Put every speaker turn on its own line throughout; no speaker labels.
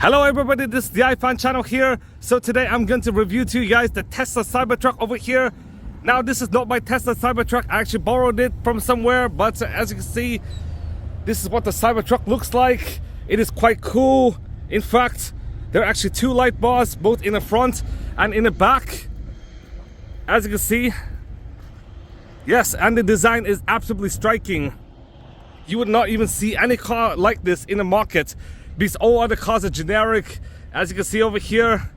Hello everybody, this is the iFan channel here. So today I'm going to review to you guys the Tesla Cybertruck over here. Now this is not my Tesla Cybertruck, I actually borrowed it from somewhere, but as you can see, this is what the Cybertruck looks like. It is quite cool. In fact, there are actually two light bars, both in the front and in the back. As you can see, yes, and the design is absolutely striking. You would not even see any car like this in the market, because all other cars are generic, as you can see over here.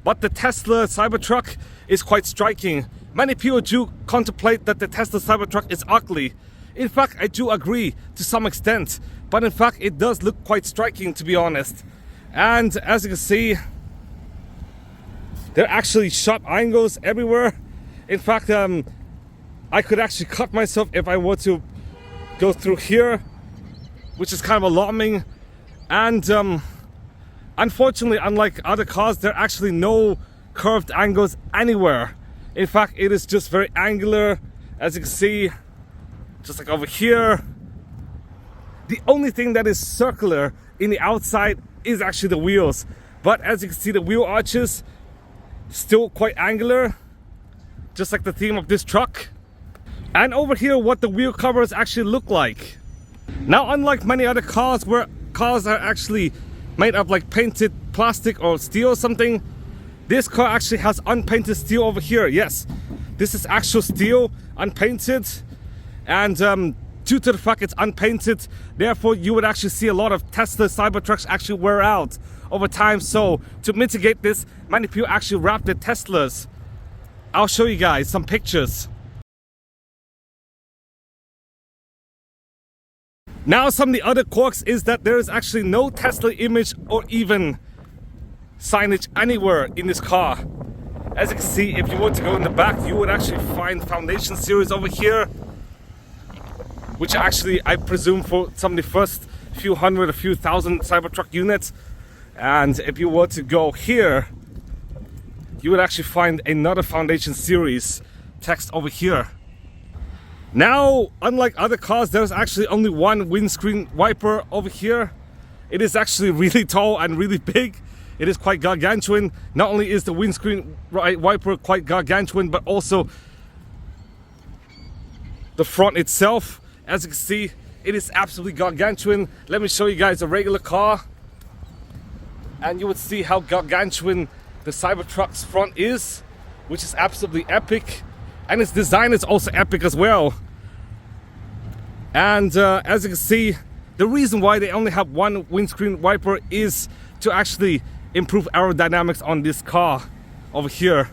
But the Tesla Cybertruck is quite striking. Many people do contemplate that the Tesla Cybertruck is ugly. In fact, I do agree to some extent, but in fact it does look quite striking, to be honest. And as you can see, there are actually sharp angles everywhere. In fact, I could actually cut myself if I were to go through here, which is kind of alarming. And unfortunately, unlike other cars, there are actually no curved angles anywhere. In fact, it is just very angular, as you can see, just like over here. The only thing that is circular in the outside is actually the wheels. But as you can see, the wheel arches still quite angular, just like the theme of this truck. And over here, what the wheel covers actually look like. Now, unlike many other cars where cars are actually made of like painted plastic or steel or something, this car actually has unpainted steel over here. Yes, this is actual steel, unpainted. And due to the fact it's unpainted, therefore you would actually see a lot of Tesla Cybertrucks actually wear out over time. So to mitigate this, many people actually wrap their Teslas. I'll show you guys some pictures. Now, some of the other quirks is that there is actually no Tesla image or even signage anywhere in this car. As you can see, if you were to go in the back, you would actually find Foundation series over here, which actually, I presume, for some of the first few hundred, a few thousand Cybertruck units. And if you were to go here, you would actually find another Foundation series text over here. Now, unlike other cars, there's actually only one windscreen wiper over here. It is actually really tall and really big. It is quite gargantuan. Not only is the windscreen wiper quite gargantuan, but also the front itself. As you can see, it is absolutely gargantuan. Let me show you guys a regular car, and you would see how gargantuan the Cybertruck's front is, which is absolutely epic. And its design is also epic as well. And as you can see, the reason why they only have one windscreen wiper is to actually improve aerodynamics on this car over here.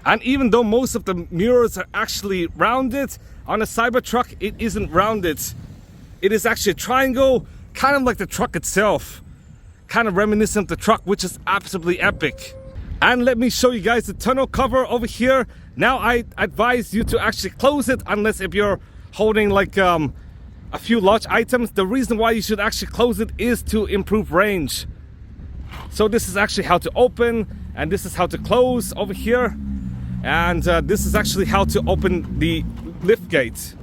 And even though most of the mirrors are actually rounded, on a Cybertruck it isn't rounded. It is actually a triangle, kind of like the truck itself. Kind of reminiscent of the truck, which is absolutely epic. And let me show you guys the tonneau cover over here. Now, I advise you to actually close it, unless if you're holding like a few large items. The reason why you should actually close it is to improve range. So this is actually how to open, and this is how to close over here. And this is actually how to open the lift gate.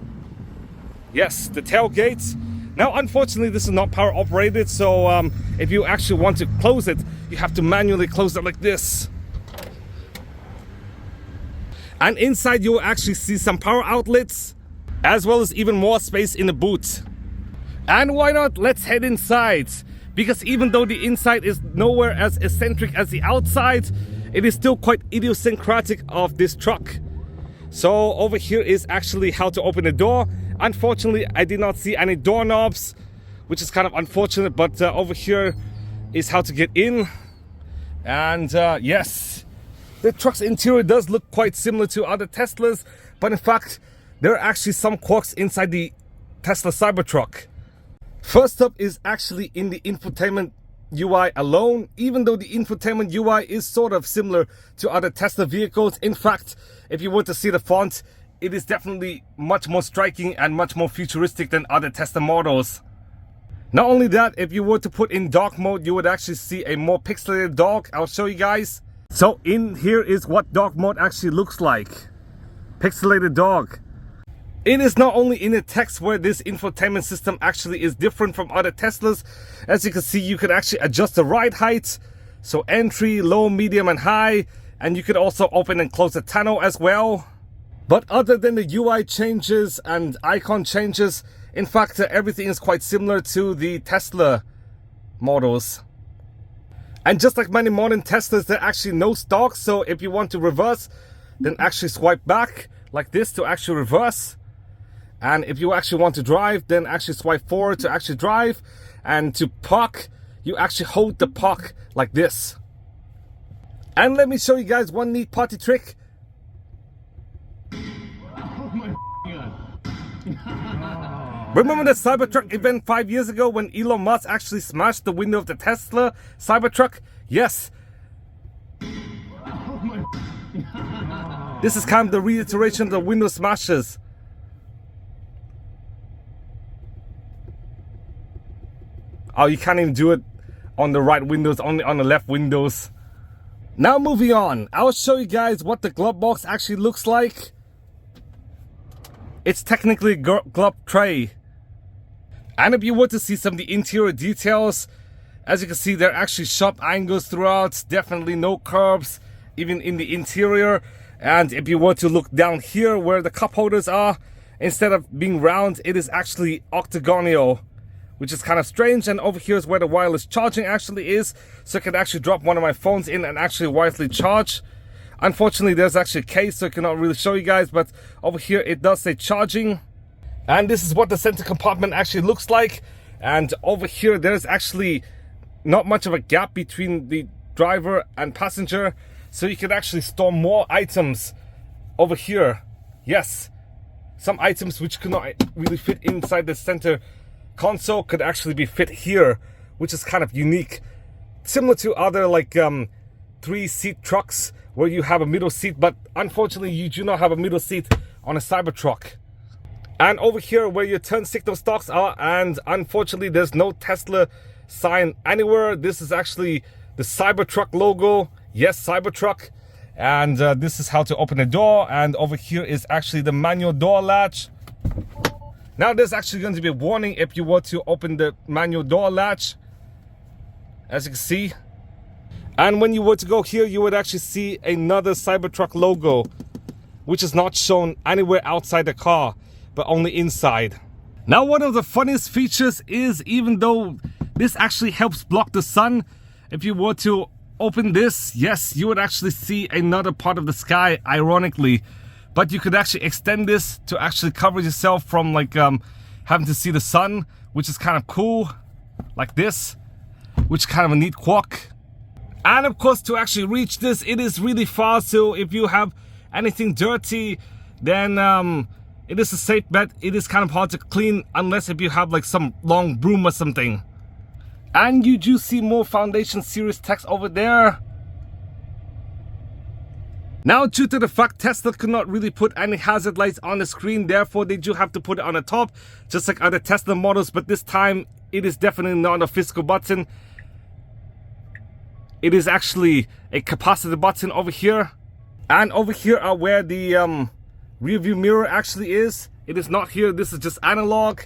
Yes, the tailgate. Now, unfortunately, this is not power operated, so if you actually want to close it, you have to manually close it like this. And inside you will actually see some power outlets, as well as even more space in the boot. And why not? Let's head inside. Because even though the inside is nowhere as eccentric as the outside, it is still quite idiosyncratic of this truck. So over here is actually how to open the door. Unfortunately, I did not see any doorknobs, which is kind of unfortunate, but over here is how to get in. And yes, the truck's interior does look quite similar to other Teslas, but in fact, there are actually some quirks inside the Tesla Cybertruck. First up is actually in the infotainment UI alone. Even though the infotainment UI is sort of similar to other Tesla vehicles, in fact, if you were to see the font, it is definitely much more striking and much more futuristic than other Tesla models. Not only that, if you were to put in dark mode, you would actually see a more pixelated dog. I'll show you guys. So in here is what dark mode actually looks like. Pixelated dog. It is not only in the text where this infotainment system actually is different from other Teslas. As you can see, you can actually adjust the ride height. So entry, low, medium, and high. And you can also open and close the tonneau as well. But other than the UI changes and icon changes, in fact, everything is quite similar to the Tesla models. And just like many modern Teslas, there are actually no stock. So if you want to reverse, then actually swipe back like this to actually reverse. And if you actually want to drive, then actually swipe forward to actually drive. And to park, you actually hold the park like this. And let me show you guys one neat party trick.
Oh my God.
Remember the Cybertruck event 5 years ago when Elon Musk actually smashed the window of the Tesla Cybertruck? Yes.
Oh my God.
This is kind of the reiteration of the window smashes. Oh, you can't even do it on the right windows, only on the left windows. Now moving on, I'll show you guys what the glove box actually looks like. It's technically a glove tray. And if you were to see some of the interior details, as you can see, there are actually sharp angles throughout, definitely no curves, even in the interior. And if you were to look down here where the cup holders are, instead of being round, it is actually octagonal, which is kind of strange. And over here is where the wireless charging actually is, so I can actually drop one of my phones in and actually wirelessly charge. Unfortunately, there's actually a case, so I cannot really show you guys, but over here it does say charging. And this is what the center compartment actually looks like. And over here there's actually not much of a gap between the driver and passenger, so you can actually store more items over here. Yes, some items which could not really fit inside the center console could actually be fit here, which is kind of unique, similar to other like 3-seat trucks where you have a middle seat, but unfortunately you do not have a middle seat on a Cybertruck. And over here where your turn signal stalks are, and unfortunately there's no Tesla sign anywhere. This is actually the Cybertruck logo. Yes, Cybertruck. And this is how to open the door. And over here is actually the manual door latch. Now there's actually going to be a warning if you were to open the manual door latch, as you can see. And when you were to go here, you would actually see another Cybertruck logo, which is not shown anywhere outside the car, but only inside. Now, one of the funniest features is, even though this actually helps block the sun, if you were to open this, yes, you would actually see another part of the sky, ironically. But you could actually extend this to actually cover yourself from like having to see the sun, which is kind of cool, like this, which is kind of a neat quirk. And of course, to actually reach this, it is really far. So if you have anything dirty, then it is a safe bet. It is kind of hard to clean unless if you have like some long broom or something. And you do see more Foundation Series text over there. Now, due to the fact Tesla could not really put any hazard lights on the screen, therefore they do have to put it on the top, just like other Tesla models, but this time it is definitely not a physical button. It is actually a capacitor button over here. And over here are where the rear view mirror actually is. It is not here, this is just analog.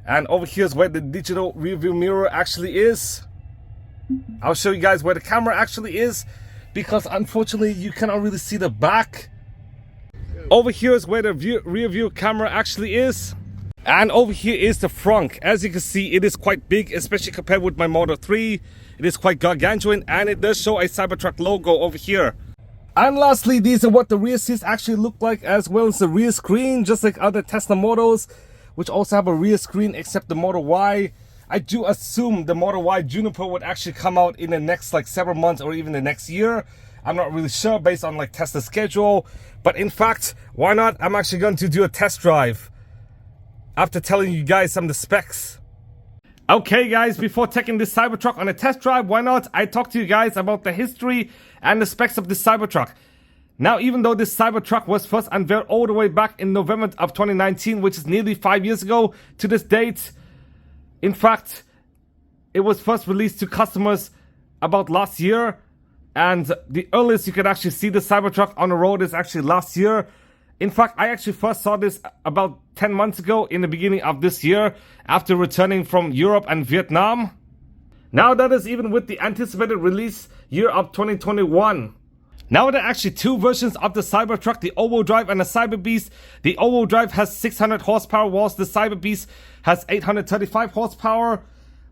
And over here is where the digital rear view mirror actually is. I'll show you guys where the camera actually is, because unfortunately you cannot really see the back. Over here is where the rear view camera actually is. And over here is the front. As you can see, it is quite big, especially compared with my Model 3. It is quite gargantuan, and it does show a Cybertruck logo over here. And lastly, these are what the rear seats actually look like, as well as the rear screen, just like other Tesla models, which also have a rear screen, except the Model Y. I do assume the Model Y Juniper would actually come out in the next like several months or even the next year. I'm not really sure based on like Tesla's schedule, but in fact, why not? I'm actually going to do a test drive after telling you guys some of the specs. Okay guys, before taking this Cybertruck on a test drive, why not I talk to you guys about the history and the specs of this Cybertruck. Now, even though this Cybertruck was first unveiled all the way back in November of 2019, which is nearly 5 years ago to this date, in fact, it was first released to customers about last year, and the earliest you could actually see the Cybertruck on the road is actually last year In fact, I actually first saw this about 10 months ago in the beginning of this year after returning from Europe and Vietnam. Now that is even with the anticipated release year of 2021. Now there are actually two versions of the Cybertruck, the all-wheel drive and the Cyberbeast. The all-wheel drive has 600 horsepower whilst the Cyberbeast has 835 horsepower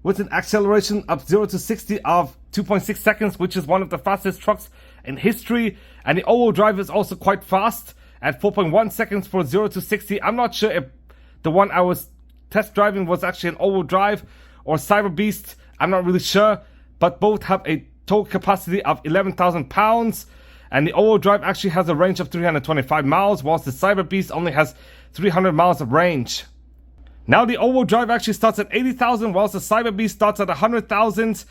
with an acceleration of 0 to 60 of 2.6 seconds, which is one of the fastest trucks in history. And the all-wheel drive is also quite fast at 4.1 seconds for 0 to 60. I'm not sure if the one I was test driving was actually an all-wheel drive or Cyberbeast. I'm not really sure, but both have a total capacity of 11,000 pounds. And the all-wheel drive actually has a range of 325 miles, whilst the Cyberbeast only has 300 miles of range. Now the all-wheel drive actually starts at 80,000, whilst the Cyberbeast starts at 100,000,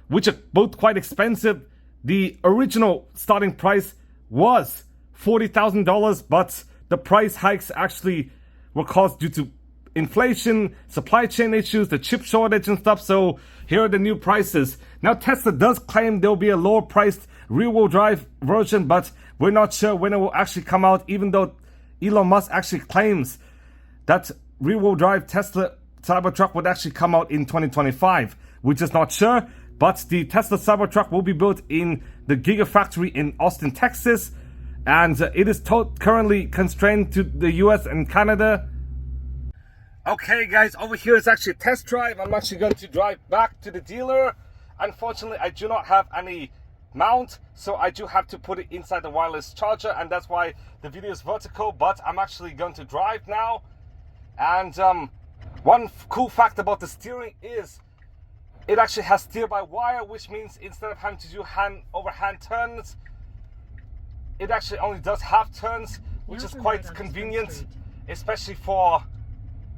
which are both quite expensive. The original starting price was $40,000, but the price hikes actually were caused due to inflation, supply chain issues, the chip shortage and stuff. So here are the new prices. Now Tesla does claim there will be a lower priced rear-wheel drive version, but we're not sure when it will actually come out, even though Elon Musk actually claims that rear-wheel drive Tesla Cybertruck would actually come out in 2025. We're just not sure, but the Tesla Cybertruck will be built in the Gigafactory in Austin, Texas, and it is currently constrained to the US and Canada. Okay guys, over here is actually a test drive. I'm actually going to drive back to the dealer. Unfortunately, I do not have any mount, so I do have to put it inside the wireless charger, and that's why the video is vertical, but I'm actually going to drive now. And one cool fact about the steering is it actually has steer-by-wire, which means instead of having to do hand-over-hand turns, it actually only does half turns, which is quite convenient, especially for,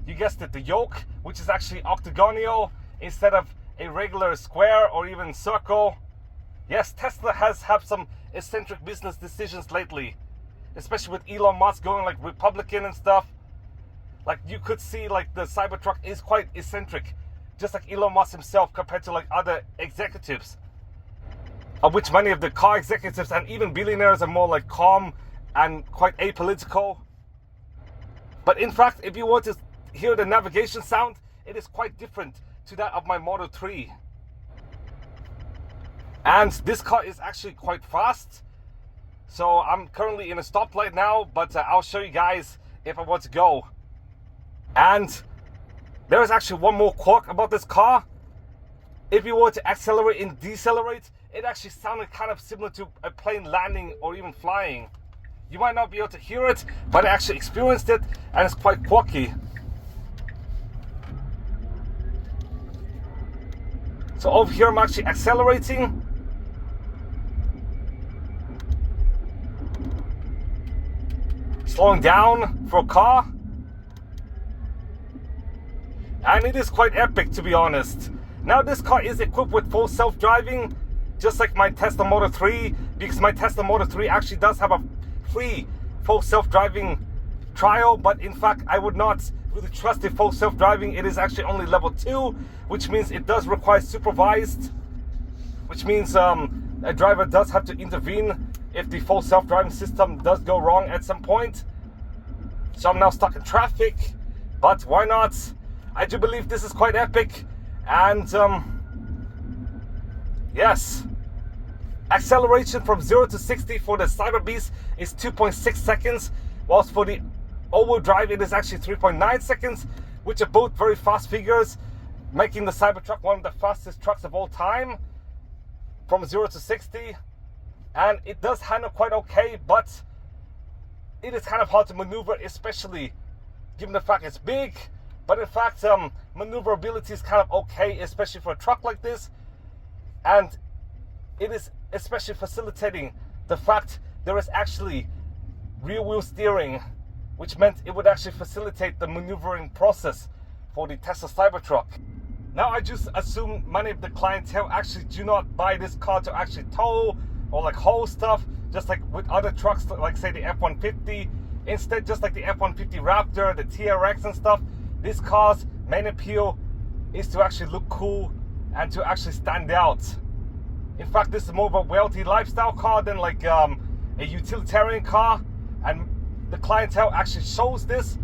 you guessed it, the yoke, which is actually octagonal instead of a regular square or even circle. Yes, Tesla has had some eccentric business decisions lately, especially with Elon Musk going like Republican and stuff. Like you could see like the Cybertruck is quite eccentric, just like Elon Musk himself compared to like other executives, of which many of the car executives and even billionaires are more like calm and quite apolitical. But in fact, if you want to hear the navigation sound, it is quite different to that of my Model 3. And this car is actually quite fast. So I'm currently in a stoplight now, but I'll show you guys if I want to go. And there is actually one more quirk about this car. If you were to accelerate and decelerate, it actually sounded kind of similar to a plane landing or even flying. You might not be able to hear it, but I actually experienced it, and it's quite quirky. So over here I'm actually accelerating. Slowing down for a car. And it is quite epic, to be honest. Now this car is equipped with full self-driving, just like my Tesla Model 3, because my Tesla Model 3 actually does have a free full self-driving trial, but in fact I would not really trust the full self-driving. It is actually only level 2, which means it does require supervised, which means a driver does have to intervene if the full self-driving system does go wrong at some point. So I'm now stuck in traffic, but why not? I do believe this is quite epic. And yes, acceleration from 0 to 60 for the Cyberbeast is 2.6 seconds, whilst for the all-wheel drive it is actually 3.9 seconds, which are both very fast figures, making the Cybertruck one of the fastest trucks of all time from 0 to 60. And it does handle quite okay, but it is kind of hard to maneuver, especially given the fact it's big. But in fact, maneuverability is kind of okay, especially for a truck like this. And it is especially facilitating the fact there is actually rear wheel steering, which meant it would actually facilitate the maneuvering process for the Tesla Cybertruck. Now I just assume many of the clientele actually do not buy this car to actually tow or like haul stuff, just like with other trucks, like say the F-150. Instead, just like the F-150 Raptor, the TRX and stuff, this car's main appeal is to actually look cool and to actually stand out. In fact, this is more of a wealthy lifestyle car than like a utilitarian car. And the clientele actually shows this,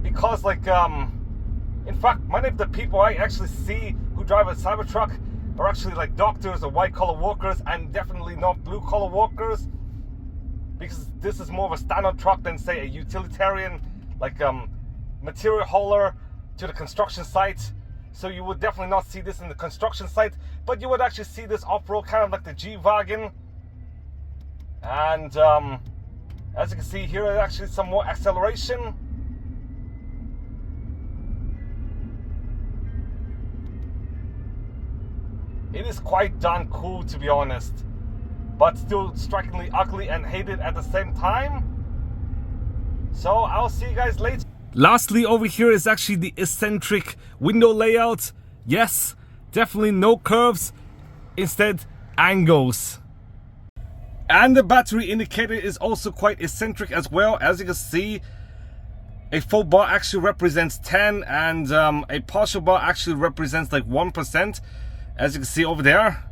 because like in fact many of the people I actually see who drive a Cybertruck are actually like doctors or white collar workers, and definitely not blue collar workers, because this is more of a standard truck than say a utilitarian like material hauler to the construction site. So you would definitely not see this in the construction site, but you would actually see this off-road, kind of like the G-Wagon. And as you can see here, is actually some more acceleration. It is quite darn cool, to be honest, but still strikingly ugly and hated at the same time. So I'll see you guys later. Lastly, over here is actually the eccentric window layout. Yes, definitely no curves, instead angles. And the battery indicator is also quite eccentric as well. As you can see, a full bar actually represents 10, and a partial bar actually represents like 1%, as you can see over there.